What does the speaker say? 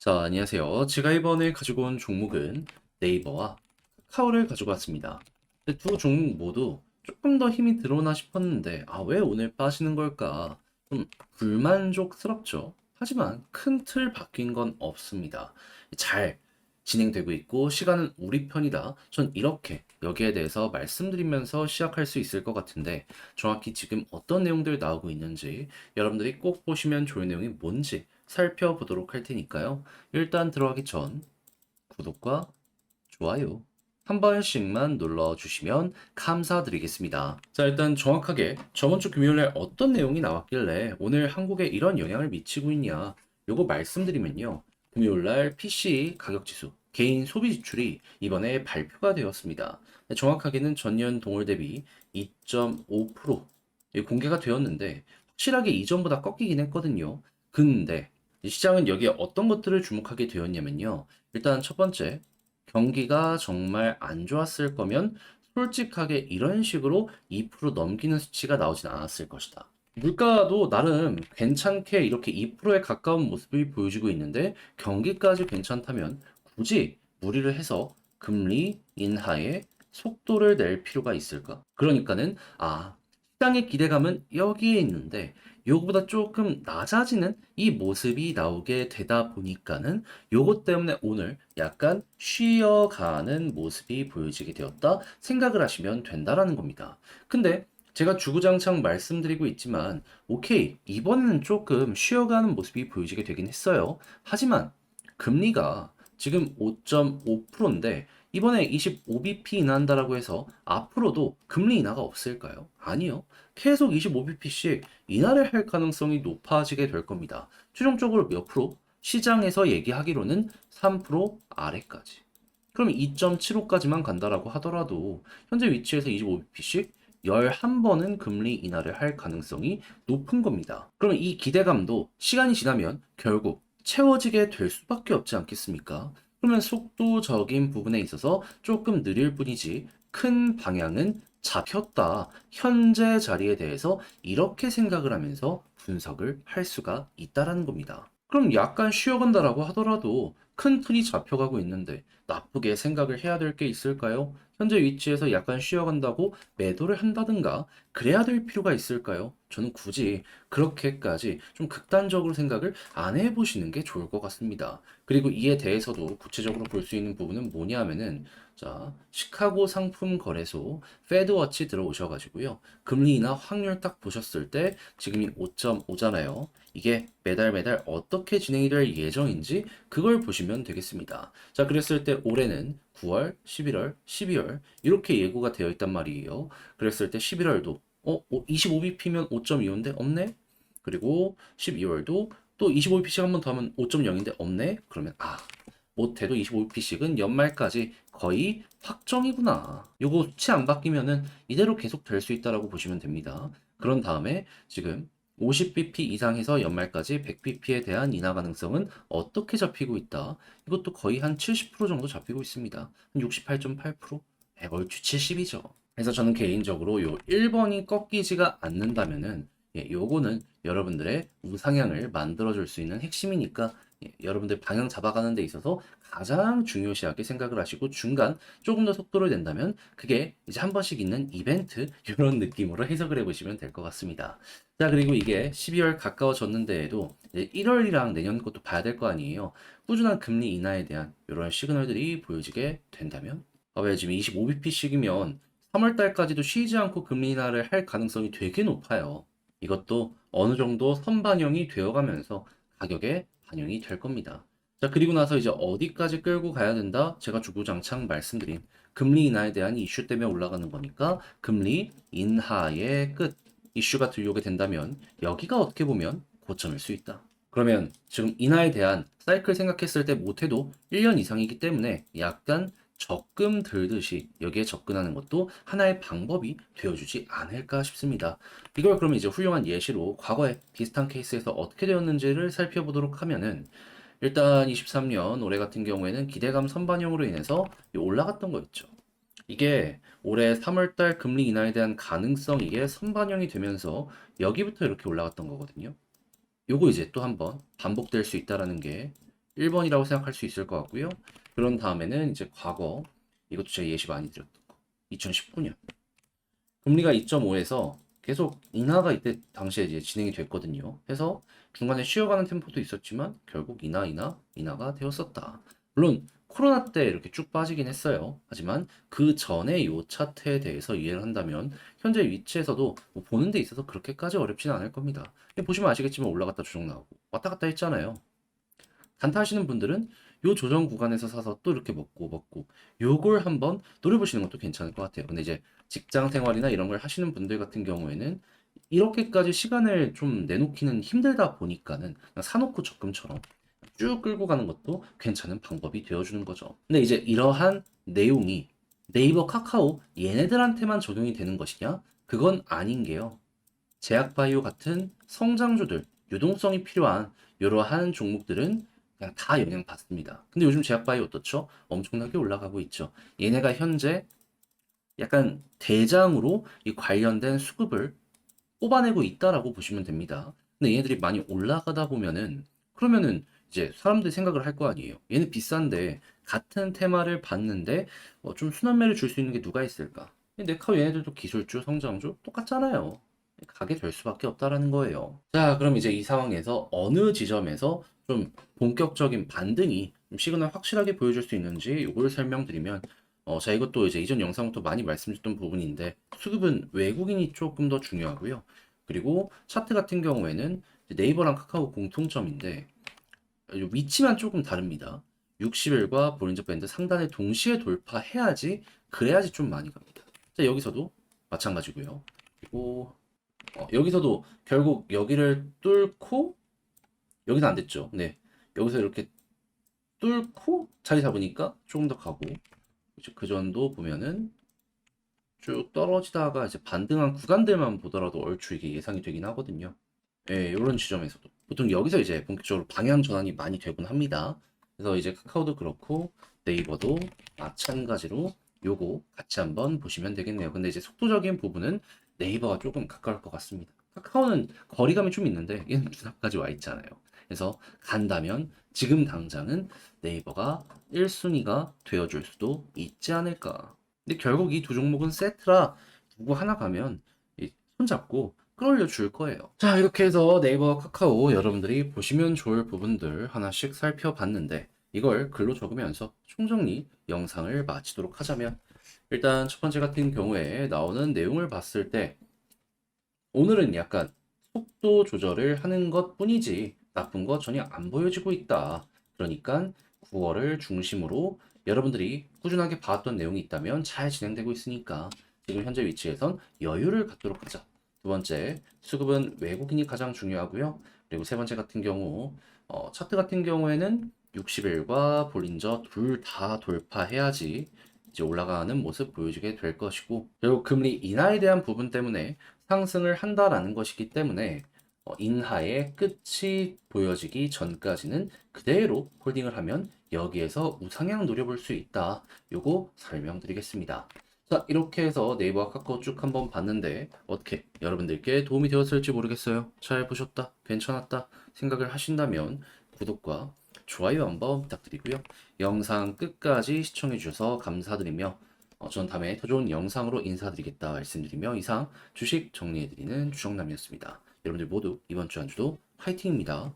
자, 안녕하세요. 제가 이번에 가지고 온 종목은 네이버와 카카오를 가지고 왔습니다. 근데 두 종목 모두 조금 더 힘이 들어오나 싶었는데, 왜 오늘 빠지는 걸까? 좀 불만족스럽죠. 하지만 큰 틀 바뀐 건 없습니다. 잘 진행되고 있고, 시간은 우리 편이다. 전 이렇게 여기에 대해서 말씀드리면서 시작할 수 있을 것 같은데, 정확히 지금 어떤 내용들 나오고 있는지, 여러분들이 꼭 보시면 좋은 내용이 뭔지 살펴보도록 할 테니까요. 일단 들어가기 전 구독과 좋아요 한 번씩만 눌러주시면 감사드리겠습니다. 자, 일단 정확하게 저번 주 금요일에 어떤 내용이 나왔길래 오늘 한국에 이런 영향을 미치고 있냐, 요거 말씀드리면요. 금요일날 PC 가격지수, 개인 소비 지출이 이번에 발표가 되었습니다. 정확하게는 전년 동월 대비 2.5% 공개가 되었는데, 확실하게 이전보다 꺾이긴 했거든요. 근데 이 시장은 여기에 어떤 것들을 주목하게 되었냐면요. 일단 첫 번째, 경기가 정말 안 좋았을 거면 솔직하게 이런 식으로 2% 넘기는 수치가 나오진 않았을 것이다. 물가도 나름 괜찮게 이렇게 2%에 가까운 모습을 보여주고 있는데, 경기까지 괜찮다면 굳이 무리를 해서 금리 인하에 속도를 낼 필요가 있을까? 그러니까는 시장의 기대감은 여기에 있는데 요거보다 조금 낮아지는 이 모습이 나오게 되다 보니까는 요것 때문에 오늘 약간 쉬어가는 모습이 보여지게 되었다 생각을 하시면 된다라는 겁니다. 근데 제가 주구장창 말씀드리고 있지만, 오케이, 이번에는 조금 쉬어가는 모습이 보여지게 되긴 했어요. 하지만 금리가 지금 5.5%인데 이번에 25bp 인하한다라고 해서 앞으로도 금리 인하가 없을까요? 아니요. 계속 25bp씩 인하를 할 가능성이 높아지게 될 겁니다. 최종적으로 몇 프로? 시장에서 얘기하기로는 3% 아래까지. 그럼 2.75까지만 간다라고 하더라도 현재 위치에서 25bp씩 11번은 금리 인하를 할 가능성이 높은 겁니다. 그러면 이 기대감도 시간이 지나면 결국 채워지게 될 수밖에 없지 않겠습니까? 그러면 속도적인 부분에 있어서 조금 느릴 뿐이지 큰 방향은 잡혔다. 현재 자리에 대해서 이렇게 생각을 하면서 분석을 할 수가 있다라는 겁니다. 그럼 약간 쉬어간다라고 하더라도 큰 틀이 잡혀가고 있는데 나쁘게 생각을 해야 될 게 있을까요? 현재 위치에서 약간 쉬어간다고 매도를 한다든가 그래야 될 필요가 있을까요? 저는 굳이 그렇게까지 좀 극단적으로 생각을 안 해보시는 게 좋을 것 같습니다. 그리고 이에 대해서도 구체적으로 볼 수 있는 부분은 뭐냐면은, 자, 시카고 상품 거래소 페드워치 들어오셔가지고요. 금리 인하 확률 딱 보셨을 때 지금이 5.5잖아요. 이게 매달 매달 어떻게 진행이 될 예정인지 그걸 보시면 되겠습니다. 자, 그랬을 때 올해는 9월, 11월, 12월 이렇게 예고가 되어 있단 말이에요. 그랬을 때 11월도 25bp면 5.25인데 없네? 그리고 12월도 또 25bp씩 한 번 더 하면 5.0인데 없네? 그러면 못해도 25bp씩은 연말까지 거의 확정이구나. 요거 수치 안 바뀌면은 이대로 계속 될 수 있다라고 보시면 됩니다. 그런 다음에 지금 50bp 이상해서 연말까지 100bp에 대한 인하 가능성은 어떻게 잡히고 있다. 이것도 거의 한 70% 정도 잡히고 있습니다. 한 68.8%? 얼추 70이죠. 그래서 저는 개인적으로 요 1번이 꺾이지가 않는다면은, 요거는 여러분들의 우상향을 만들어줄 수 있는 핵심이니까, 여러분들 방향 잡아가는 데 있어서 가장 중요시하게 생각을 하시고, 중간 조금 더 속도를 낸다면 그게 이제 한 번씩 있는 이벤트 이런 느낌으로 해석을 해보시면 될 것 같습니다. 자, 그리고 이게 12월 가까워졌는데에도 이제 1월이랑 내년 것도 봐야 될 거 아니에요. 꾸준한 금리 인하에 대한 이런 시그널들이 보여지게 된다면, 왜 지금 25bp씩이면 3월 달까지도 쉬지 않고 금리 인하를 할 가능성이 되게 높아요. 이것도 어느 정도 선반영이 되어가면서 가격에 반영이 될 겁니다. 자, 그리고 나서 이제 어디까지 끌고 가야 된다? 제가 주구장창 말씀드린 금리 인하에 대한 이슈 때문에 올라가는 거니까 금리 인하의 끝 이슈가 들려오게 된다면 여기가 어떻게 보면 고점일 수 있다. 그러면 지금 인하에 대한 사이클 생각했을 때 못해도 1년 이상이기 때문에 약간 적금 들듯이 여기에 접근하는 것도 하나의 방법이 되어주지 않을까 싶습니다. 이걸 그러면 이제 훌륭한 예시로 과거에 비슷한 케이스에서 어떻게 되었는지를 살펴보도록 하면은, 일단 23년 올해 같은 경우에는 기대감 선반영으로 인해서 올라갔던 거 있죠. 이게 올해 3월달 금리 인하에 대한 가능성, 이게 선반영이 되면서 여기부터 이렇게 올라갔던 거거든요. 요거 이제 또 한번 반복될 수 있다라는 게 1번이라고 생각할 수 있을 것 같고요. 그런 다음에는 이제 과거, 이것도 제가 예시 많이 드렸던 거. 2019년. 금리가 2.5에서 계속 인하가 이때 당시에 이제 진행이 됐거든요. 해서 중간에 쉬어가는 템포도 있었지만 결국 인하가 되었었다. 물론 코로나 때 이렇게 쭉 빠지긴 했어요. 하지만 그 전에 이 차트에 대해서 이해를 한다면 현재 위치에서도 뭐 보는 데 있어서 그렇게까지 어렵지는 않을 겁니다. 보시면 아시겠지만 올라갔다 조정 나오고 왔다 갔다 했잖아요. 단타하시는 분들은 요 조정 구간에서 사서 또 이렇게 먹고 요걸 한번 노려보시는 것도 괜찮을 것 같아요. 근데 이제 직장 생활이나 이런 걸 하시는 분들 같은 경우에는 이렇게까지 시간을 좀 내놓기는 힘들다 보니까는 그냥 사놓고 적금처럼 쭉 끌고 가는 것도 괜찮은 방법이 되어주는 거죠. 근데 이제 이러한 내용이 네이버, 카카오 얘네들한테만 적용이 되는 것이냐? 그건 아닌 게요. 제약바이오 같은 성장주들, 유동성이 필요한 이러한 종목들은 그냥 다 영향받습니다. 근데 요즘 제약바이오 어떻죠? 엄청나게 올라가고 있죠. 얘네가 현재 약간 대장으로 이 관련된 수급을 뽑아내고 있다라고 보시면 됩니다. 근데 얘네들이 많이 올라가다 보면은 그러면은 이제 사람들이 생각을 할 거 아니에요. 얘는 비싼데 같은 테마를 봤는데 좀 순환매를 줄 수 있는 게 누가 있을까? 네카우 얘네들도 기술주, 성장주 똑같잖아요. 가게 될 수밖에 없다라는 거예요. 자, 그럼 이제 이 상황에서 어느 지점에서 좀 본격적인 반등이 좀 시그널 확실하게 보여줄 수 있는지 이걸 설명드리면 자, 이것도 이제 이전 영상부터 많이 말씀드렸던 부분인데 수급은 외국인이 조금 더 중요하고요. 그리고 차트 같은 경우에는 네이버랑 카카오 공통점인데 위치만 조금 다릅니다. 60일과 볼린저 밴드 상단에 동시에 돌파해야지 그래야지 좀 많이 갑니다. 자, 여기서도 마찬가지고요. 그리고 여기서도 결국 여기를 뚫고 여기는 안 됐죠. 네. 여기서 이렇게 뚫고 자리 잡으니까 조금 더 가고 이제 그 전도 보면은 쭉 떨어지다가 이제 반등한 구간들만 보더라도 얼추 이게 예상이 되긴 하거든요. 예, 이런 지점에서도 보통 여기서 이제 본격적으로 방향 전환이 많이 되곤 합니다. 그래서 이제 카카오도 그렇고 네이버도 마찬가지로 요거 같이 한번 보시면 되겠네요. 근데 이제 속도적인 부분은 네이버가 조금 가까울 것 같습니다. 카카오는 거리감이 좀 있는데 얘는 눈앞까지 와 있잖아요. 그래서 간다면 지금 당장은 네이버가 1순위가 되어줄 수도 있지 않을까. 근데 결국 이 두 종목은 세트라 누구 하나 가면 손잡고 끌어올려 줄 거예요. 자, 이렇게 해서 네이버, 카카오 여러분들이 보시면 좋을 부분들 하나씩 살펴봤는데 이걸 글로 적으면서 총정리 영상을 마치도록 하자면 일단 첫 번째 같은 경우에 나오는 내용을 봤을 때 오늘은 약간 속도 조절을 하는 것 뿐이지 나쁜 거 전혀 안 보여지고 있다. 그러니까 9월을 중심으로 여러분들이 꾸준하게 봐왔던 내용이 있다면 잘 진행되고 있으니까 지금 현재 위치에선 여유를 갖도록 하자. 두 번째, 수급은 외국인이 가장 중요하고요. 그리고 세 번째 같은 경우, 차트 같은 경우에는 60일과 볼린저 둘 다 돌파해야지 이제 올라가는 모습 보여주게 될 것이고, 결국 금리 인하에 대한 부분 때문에 상승을 한다라는 것이기 때문에 인하의 끝이 보여지기 전까지는 그대로 홀딩을 하면 여기에서 우상향 노려볼 수 있다. 요거 설명드리겠습니다. 자, 이렇게 해서 네이버와 카카오 쭉 한번 봤는데 어떻게 여러분들께 도움이 되었을지 모르겠어요. 잘 보셨다, 괜찮았다 생각을 하신다면 구독과 좋아요 한번 부탁드리고요. 영상 끝까지 시청해 주셔서 감사드리며 전 다음에 더 좋은 영상으로 인사드리겠다 말씀드리며 이상 주식 정리해드리는 주정남이었습니다. 여러분들 모두 이번 주 한 주도 화이팅입니다.